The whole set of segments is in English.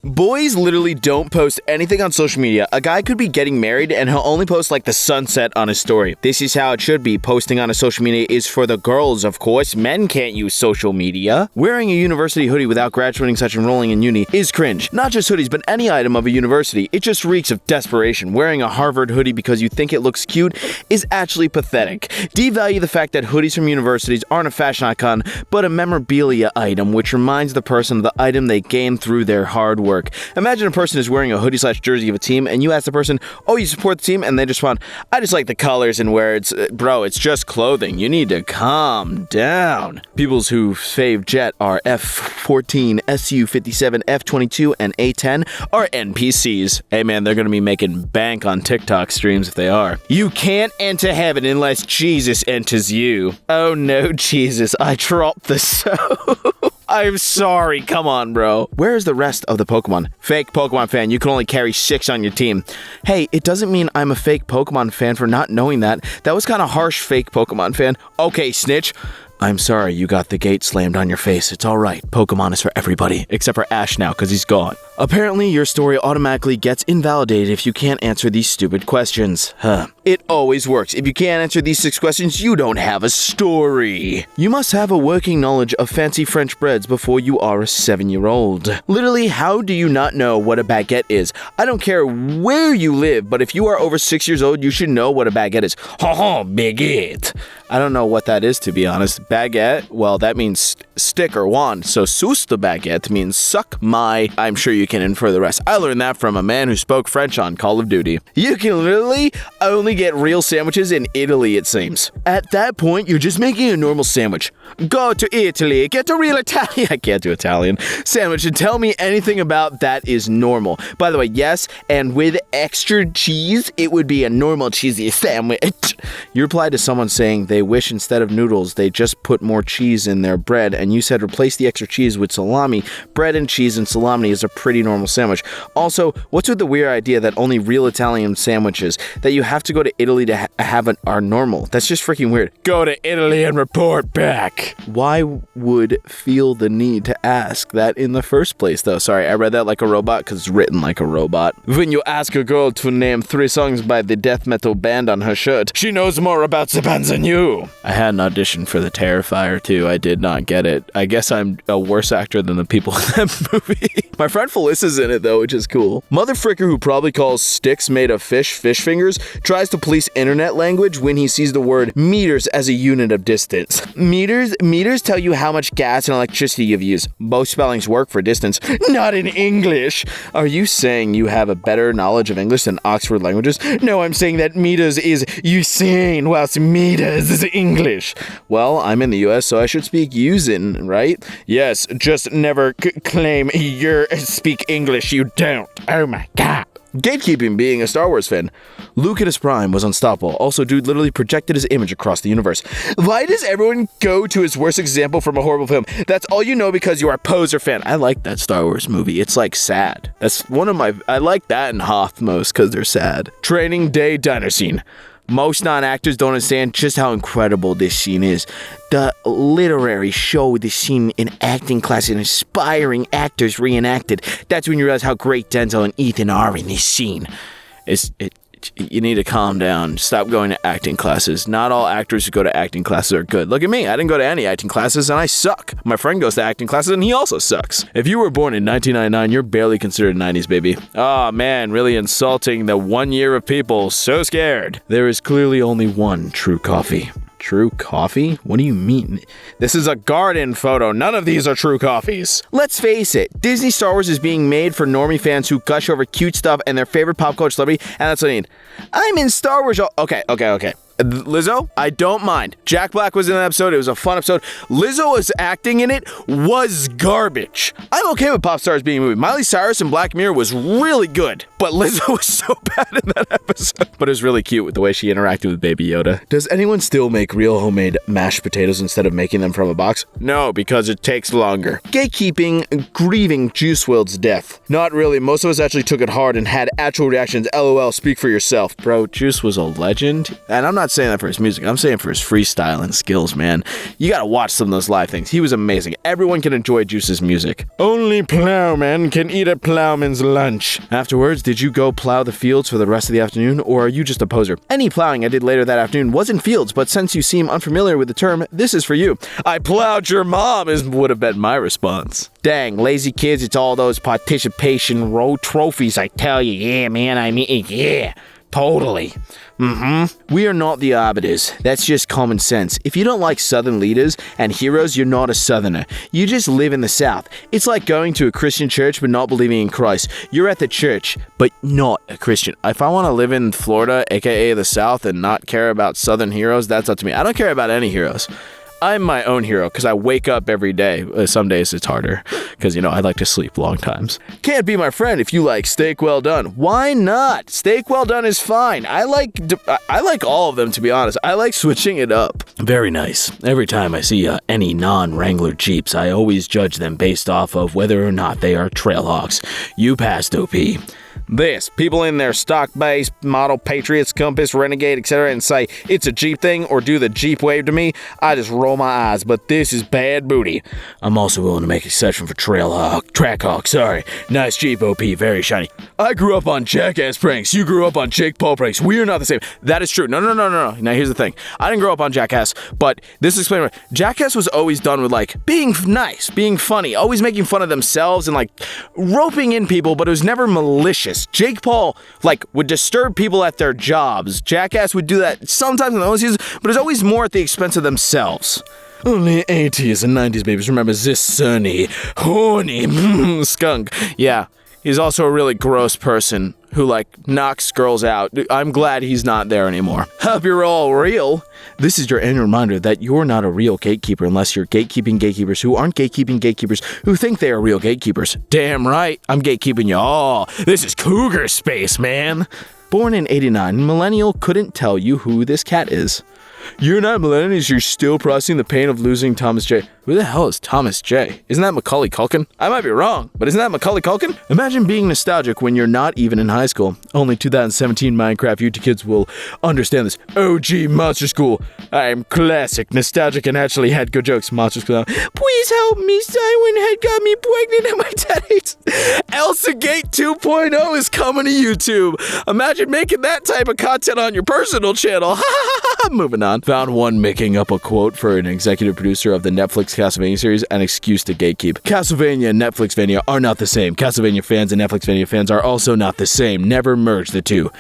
Boys literally don't post anything on social media. A guy could be getting married and he'll only post like the sunset on his story. This is how it should be. Posting on a social media is for the girls, of course. Men can't use social media. Wearing a university hoodie without graduating / enrolling in uni is cringe. Not just hoodies, but any item of a university. It just reeks of desperation. Wearing a Harvard hoodie because you think it looks cute is actually pathetic. Devalue the fact that hoodies from universities aren't a fashion icon, but a memorabilia item, which reminds the person of the item they gained through their hard work. Imagine a person is wearing a hoodie / jersey of a team and you ask the person, oh, you support the team? And they just respond, I just like the colors and wear it. Bro, it's just clothing. You need to calm down. Peoples who fave jet are F-14, Su-57, F-22, and A-10 are NPCs. Hey man, they're gonna be making bank on TikTok streams if they are. You can't enter heaven unless Jesus enters you. Oh no, Jesus, I dropped the soap. I'm sorry, come on, bro. Where is the rest of the Pokemon? Fake Pokemon fan, you can only carry 6 on your team. Hey, it doesn't mean I'm a fake Pokemon fan for not knowing that. That was kind of harsh, fake Pokemon fan. Okay, snitch. I'm sorry you got the gate slammed on your face. It's alright. Pokemon is for everybody. Except for Ash now, because he's gone. Apparently, your story automatically gets invalidated if you can't answer these stupid questions. It always works. If you can't answer these 6 questions, you don't have a story. You must have a working knowledge of fancy French breads before you are a 7-year-old. Literally, how do you not know what a baguette is? I don't care where you live, but if you are over 6 years old, you should know what a baguette is. Ha ha, baguette. I don't know what that is, to be honest. Baguette, well, that means stick or wand. So, sus the baguette means suck my. I'm sure you can infer the rest. I learned that from a man who spoke French on Call of Duty. You can literally only get real sandwiches in Italy, it seems. At that point, you're just making a normal sandwich. Go to Italy, get a real Italian. I can't do Italian. Sandwich and tell me anything about that is normal. By the way, yes, and with extra cheese, it would be a normal cheesy sandwich. You replied to someone saying they wish instead of noodles, they just put more cheese in their bread, and you said replace the extra cheese with salami. Bread and cheese and salami is a pretty normal sandwich. Also, what's with the weird idea that only real Italian sandwiches that you have to go to Italy to have are normal? That's just freaking weird. Go to Italy and report back. Why would feel the need to ask that in the first place, though? Sorry, I read that like a robot because it's written like a robot. When you ask a girl to name 3 songs by the death metal band on her shirt, she knows more about the band than you. I had an audition for The Terrifier too. I did not get it. I guess I'm a worse actor than the people in that movie. My friend Felissa's in it though, which is cool. Motherfricker who probably calls sticks made of fish fingers tries to police internet language when he sees the word meters as a unit of distance. Meters tell you how much gas and electricity you've used. Both spellings work for distance. Not in English. Are you saying you have a better knowledge of English than Oxford languages? No, I'm saying that meters is Usain, whilst meters is English. Well, I'm in the US, so I should speak Usin, right? Yes, just never claim you speak English, you don't. Oh my god. GateKeeping being a Star Wars fan. Luke at his prime was unstoppable. Also, dude literally projected his image across the universe. Why does everyone go to his worst example from a horrible film? That's all you know because you are a poser fan. I like that Star Wars movie. It's like sad. That's one of my... I like that and Hoth most because they're sad. Training Day Diner Scene. Most non-actors don't understand just how incredible this scene is. The literary show this scene in acting class and inspiring actors reenacted. That's when you realize how great Denzel and Ethan are in this scene. You need to calm down. Stop going to acting classes. Not all actors who go to acting classes are good. Look at me. I didn't go to any acting classes and I suck. My friend goes to acting classes and he also sucks. If you were born in 1999, you're barely considered a 90s baby. Oh man, really insulting the 1 year of people so scared. There is clearly only one true coffee. True coffee? What do you mean? This is a garden photo. None of these are true coffees. Let's face it, Disney Star Wars is being made for normie fans who gush over cute stuff and their favorite pop culture celebrity, and that's what I need. I'm in Star Wars. Okay. Lizzo, I don't mind. Jack Black was in that episode. It was a fun episode. Lizzo's acting in it was garbage. I'm okay with pop stars being in a movie. Miley Cyrus in Black Mirror was really good, but Lizzo was so bad in that episode. But it was really cute with the way she interacted with Baby Yoda. Does anyone still make real homemade mashed potatoes instead of making them from a box? No, because it takes longer. GateKeeping, grieving Juice WRLD's death. Not really. Most of us actually took it hard and had actual reactions. LOL, speak for yourself. Bro, Juice was a legend. And I'm not not saying that for his music. I'm saying for his freestyling skills, man. You gotta watch some of those live things. He was amazing. Everyone can enjoy Juice's music. Only plowmen can eat a plowman's lunch. Afterwards, did you go plow the fields for the rest of the afternoon, or are you just a poser? Any plowing I did later that afternoon was in fields, but since you seem unfamiliar with the term, this is for you. I plowed your mom would have been my response. Dang, lazy kids, it's all those participation row trophies, I tell you. Yeah, man, I mean, yeah. Totally. We are not the arbiters. That's just common sense. If you don't like Southern leaders and heroes, you're not a Southerner. You just live in the South. It's like going to a Christian church but not believing in Christ. You're at the church, but not a Christian. If I want to live in Florida, aka the South, and not care about Southern heroes, that's up to me. I don't care about any heroes. I'm my own hero because I wake up every day. Some days it's harder because, I like to sleep long times. Can't be my friend if you like steak well done. Why not? Steak well done is fine. I like all of them, to be honest. I like switching it up. Very nice. Every time I see any non-Wrangler Jeeps, I always judge them based off of whether or not they are Trailhawks. You passed, OP. This, people in their stock base, model Patriots, Compass, Renegade, etc. and say, it's a Jeep thing, or do the Jeep wave to me, I just roll my eyes, but this is bad booty. I'm also willing to make an exception for Trackhawk, sorry. Nice Jeep, OP, very shiny. I grew up on Jackass pranks, you grew up on Jake Paul pranks, we are not the same. That is true. No. Now here's the thing. I didn't grow up on Jackass, but this is explaining why. Jackass was always done with, being nice, being funny, always making fun of themselves and, roping in people, but it was never malicious. Jake Paul, would disturb people at their jobs. Jackass would do that sometimes in those seasons, but it was always more at the expense of themselves. Only 80s and 90s babies remember this sunny, horny skunk. Yeah, he's also a really gross person who, knocks girls out. I'm glad he's not there anymore. Hope you're all real. This is your annual reminder that you're not a real gatekeeper unless you're gatekeeping gatekeepers who aren't gatekeeping gatekeepers who think they are real gatekeepers. Damn right, I'm gatekeeping y'all. This is cougar space, man. Born in 89, Millennial couldn't tell you who this cat is. You're not millennials, you're still processing the pain of losing Thomas J. Who the hell is Thomas J? Isn't that Macaulay Culkin? I might be wrong, but isn't that Macaulay Culkin? Imagine being nostalgic when you're not even in high school. Only 2017 Minecraft YouTube kids will understand this. OG Monster School. I'm classic, nostalgic, and actually had good jokes. Monster School. Please help me, Simon had got me pregnant and my dad hates. Elsa Gate 2.0 is coming to YouTube. Imagine making that type of content on your personal channel. Moving on. Found one making up a quote for an executive producer of the Netflix Castlevania series, an excuse to gatekeep. Castlevania and Netflixvania are not the same. Castlevania fans and Netflixvania fans are also not the same. Never merge the two.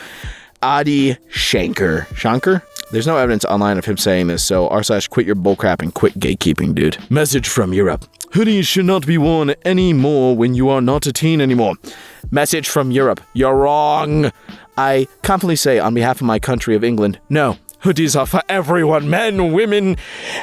Adi Shankar? There's no evidence online of him saying this, so r/quit your bullcrap and quit gatekeeping, dude. Message from Europe. Hoodies should not be worn anymore when you are not a teen anymore. Message from Europe. You're wrong. I confidently say on behalf of my country of England, no. Hoodies are for everyone, men, women,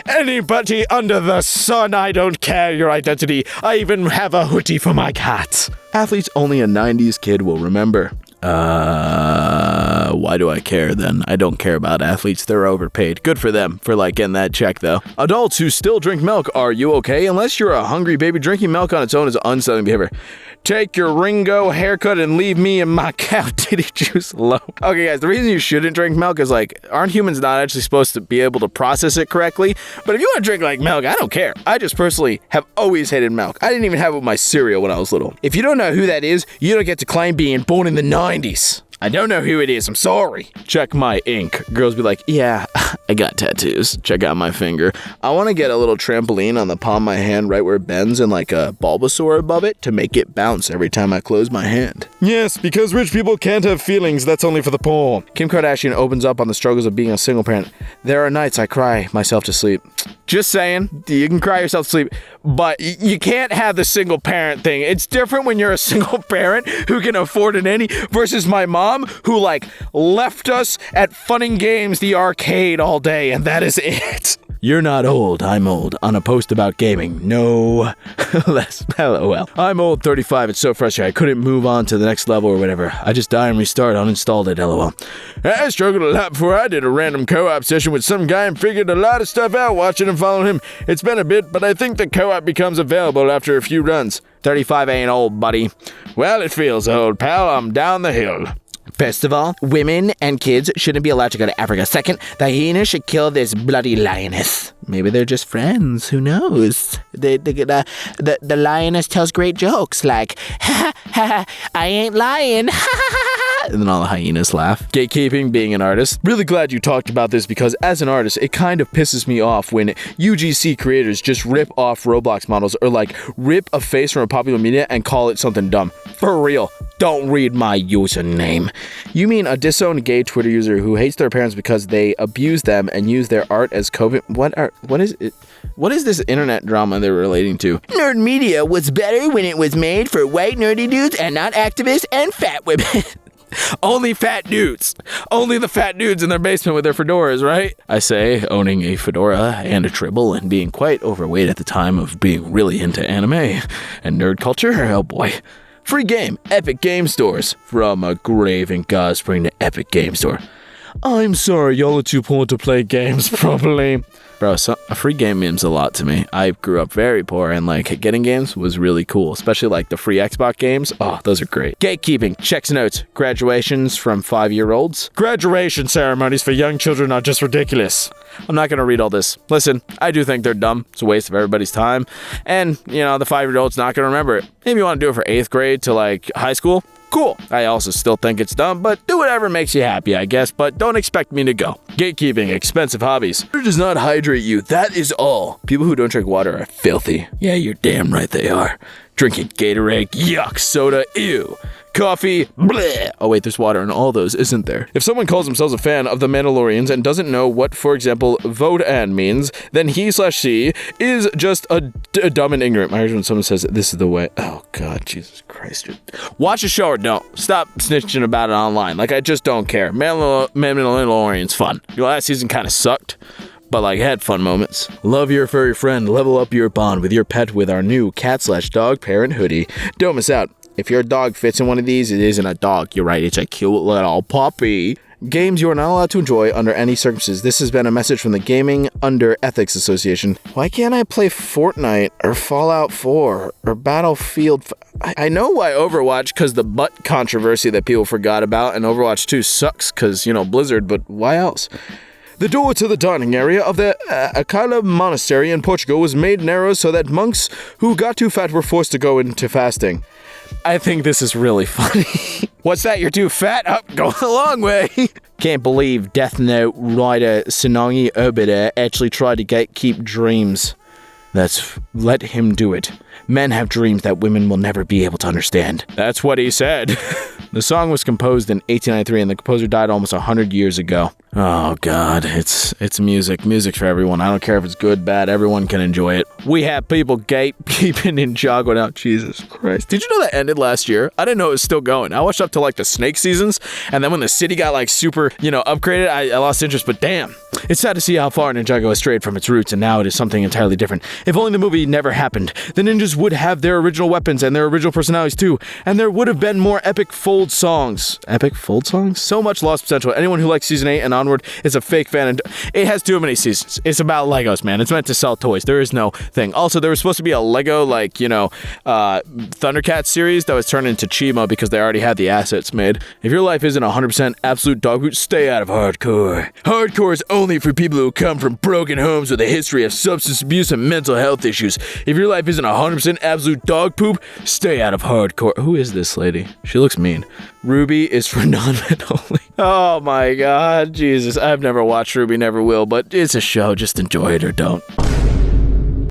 anybody under the sun. I don't care your identity. I even have a hoodie for my cat. Athletes only a 90s kid will remember. Why do I care then? I don't care about athletes. They're overpaid. Good for them for getting that check though. Adults who still drink milk, are you okay? Unless you're a hungry baby, drinking milk on its own is unsettling behavior. Take your Ringo haircut and leave me and my cow titty juice alone. Okay guys, the reason you shouldn't drink milk is aren't humans not actually supposed to be able to process it correctly? But if you want to drink milk, I don't care. I just personally have always hated milk. I didn't even have it with my cereal when I was little. If you don't know who that is, you don't get to claim being born in the 90s. I don't know who it is, I'm sorry. Check my ink. Girls be like, yeah, I got tattoos. Check out my finger. I want to get a little trampoline on the palm of my hand right where it bends and a Bulbasaur above it to make it bounce every time I close my hand. Yes, because rich people can't have feelings, that's only for the poor. Kim Kardashian opens up on the struggles of being a single parent. There are nights I cry myself to sleep. Just saying, you can cry yourself to sleep, but you can't have the single parent thing. It's different when you're a single parent who can afford a nanny versus my mom who left us at Fun and Games, the arcade all day, and that is it. You're not old, I'm old. On a post about gaming, no less. LOL. I'm old, 35, it's so frustrating. I couldn't move on to the next level or whatever. I just die and restart, uninstalled it, LOL. I struggled a lot before I did a random co-op session with some guy and figured a lot of stuff out watching and following him. It's been a bit, but I think the co-op becomes available after a few runs. 35 ain't old, buddy. Well, it feels old, pal. I'm down the hill. First of all, women and kids shouldn't be allowed to go to Africa. Second, the hyena should kill this bloody lioness. Maybe they're just friends. Who knows? The lioness tells great jokes like, ha ha ha, I ain't lying. Ha ha ha. And then all the hyenas laugh. Gatekeeping, being an artist. Really glad you talked about this because as an artist, it kind of pisses me off when UGC creators just rip off Roblox models or like rip a face from a popular media and call it something dumb. For real. Don't read my username. You mean a disowned gay Twitter user who hates their parents because they abuse them and use their art as COVID? What is it? What is this internet drama they're relating to? Nerd media was better when it was made for white nerdy dudes and not activists and fat women. Only fat dudes. Only the fat dudes in their basement with their fedoras, right? I say, owning a fedora and a tribble and being quite overweight at the time of being really into anime and nerd culture. Oh boy. Free game, Epic Game Stores. From a grave in Godspring to Epic Game Store. I'm sorry, y'all are too poor to play games properly. Bro, a free game means a lot to me. I grew up very poor and like getting games was really cool, especially like the free Xbox games. Oh, those are great. Gatekeeping, checks notes, graduations from 5-year-olds. Graduation ceremonies for young children are just ridiculous. I'm not going to read all this. Listen, I do think they're dumb. It's a waste of everybody's time. And, you know, the 5-year-old's not going to remember it. Maybe you want to do it for 8th grade to like high school. Cool. I also still think it's dumb, but do whatever makes you happy, I guess, but don't expect me to go. Gatekeeping, expensive hobbies. Water does not hydrate you, that is all. People who don't drink water are filthy. Yeah, you're damn right they are. Drinking Gatorade, yuck, soda, ew. Coffee, bleh. Oh wait, there's water in all those, isn't there? If someone calls themselves a fan of the Mandalorians and doesn't know what, for example, Vodan means, then he/she is just a dumb and ignorant. I heard when someone says, this is the way. Oh god, Jesus Christ. Watch a show or don't. Stop snitching about it online. Like, I just don't care. Mandalorian's fun. Your last season kind of sucked. But like, had fun moments. Love your furry friend. Level up your bond with your pet with our new cat/dog parent hoodie. Don't miss out. If your dog fits in one of these, it isn't a dog. You're right, it's a cute little puppy. Games you are not allowed to enjoy under any circumstances. This has been a message from the Gaming Under Ethics Association. Why can't I play Fortnite or Fallout 4 or Battlefield? I know why Overwatch, because the butt controversy that people forgot about, and Overwatch 2 sucks because, you know, Blizzard, but why else? The door to the dining area of the Aquila Monastery in Portugal was made narrow so that monks who got too fat were forced to go into fasting. I think this is really funny. What's that? You're too fat? Up, going a long way. Can't believe Death Note writer Tsunagi Obita actually tried to gatekeep dreams. Let him do it. Men have dreams that women will never be able to understand. That's what he said. The song was composed in 1893 and the composer died almost 100 years ago. Oh god, it's music. Music for everyone. I don't care if it's good, bad, everyone can enjoy it. We have people gatekeeping in Jago now. Jesus Christ. Did you know that ended last year? I didn't know it was still going. I watched up to like the snake seasons, and then when the city got like super, upgraded, I lost interest, but damn. It's sad to see how far Ninjago has strayed from its roots, and now it is something entirely different. If only the movie never happened, the ninjas would have their original weapons and their original personalities too, and there would have been more epic fold songs. Epic fold songs? So much lost potential. Anyone who likes season 8 and onward is a fake fan, and it has too many seasons. It's about Legos, man. It's meant to sell toys. There is no thing. Also, there was supposed to be a Lego, Thundercats series that was turned into Chima because they already had the assets made. If your life isn't 100% absolute dog poop, stay out of hardcore. Hardcore is only for people who come from broken homes with a history of substance abuse and mental health issues. If your life isn't 100% absolute dog poop, stay out of hardcore. Who is this lady? She looks mean. Ruby is for non-men only. Oh my god, Jesus. I've never watched Ruby, never will, but it's a show. Just enjoy it or don't.